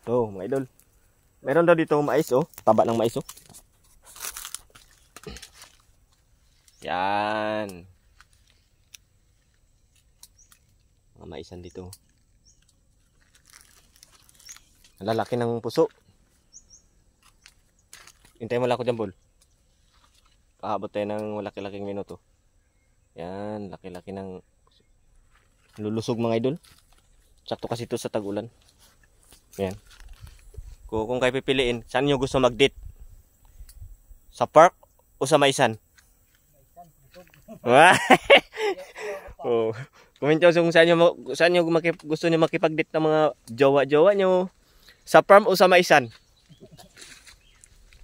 Ito, mga idol. Meron daw dito mais, oh. Taba ng mais, oh. Yan. Mga maisan dito. Ang lalaki ng puso. Hintayin mo lang ako dyan, Bol. Pahabot tayo ng malaki-laking minuto. Yan, laki-laki ng lulusog, mga idol. Sakto kasi ito sa tag-ulan. Yan. Kung kayo pipiliin, saan nyo gusto mag-date? Sa park o sa maisan? Oh. Comment nyo kung saan nyo gusto nyo makipag-date ng mga jowa-jowa nyo. Sa farm o sa maisan?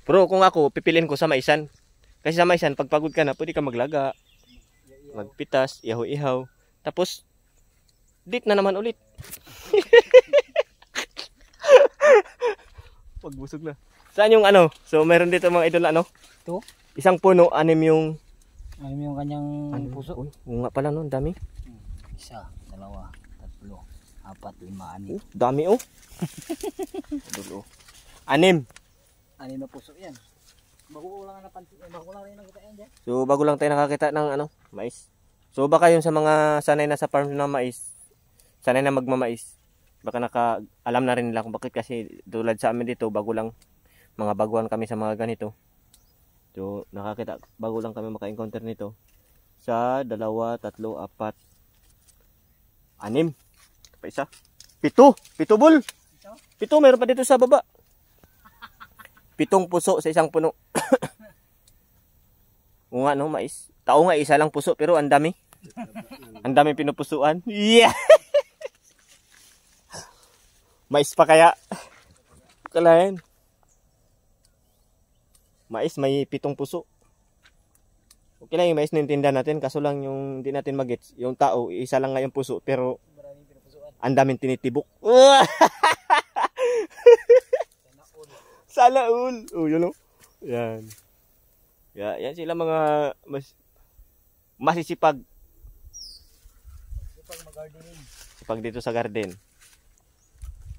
Pero kung ako, pipiliin ko sa maisan. Kasi sa maisan, pag pagod ka na, pwede ka maglaga, magpitas, ihaw-ihaw. Tapos, date na naman ulit. Pagbusog na. Saan yung ano? So, meron dito mga idol na ano? Ito? Isang puno, anim yung kanyang puso. Uy, nga pala no, dami. Isa, dalawa, tatlo, apat, lima, anim. Dami oh. Dulo. Anim. Anim na puso yan. Bago lang napansin, bago lang rin nakita yan dyan. So, bago lang tayo nakakita ng ano, mais. So, baka yun sa mga sanay na sa farm na mais, sanay na magmamais, baka alam na rin nila kung bakit, kasi tulad sa amin dito, bago lang, mga baguhan kami sa mga ganito. So, bago lang kami maka-encounter nito. Sa 2, 3, 4, 6. Pa isa. 7 bol. 7 meron pa dito sa baba. 7 puso sa isang puno. O nga no, mais. Tao nga isa lang puso pero ang dami. Ang dami pinupusuan. Yeah. Mais pa kaya. Kalahin. Mais may 7 puso. Okay lang yung mais naintindihan natin, kaso lang yung hindi natin magets. Yung tao, isa lang nga yung puso pero ang daming tinitibok. Sana all. Oh, yun o. Yan. Yan sila mga masisipag. Sipag mag-gardening. Sipag dito sa garden.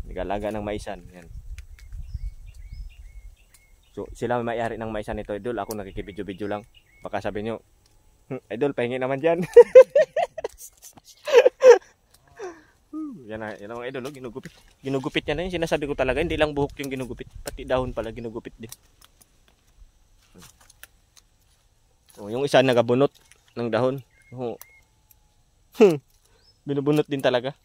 Nag-alaga ng maisan. Yan. So, sila may-ari ng maisan nito, idol. Ako nakikibidyo-bidyo lang. Baka sabi nyo, idol, pahingi naman dyan. Yan ang mga idol, ginugupit. Ginugupit niya na yun. Sinasabi ko talaga, hindi lang buhok yung ginugupit. Pati dahon pala, ginugupit din. So, yung isa nagabunot ng dahon. Binubunot din talaga.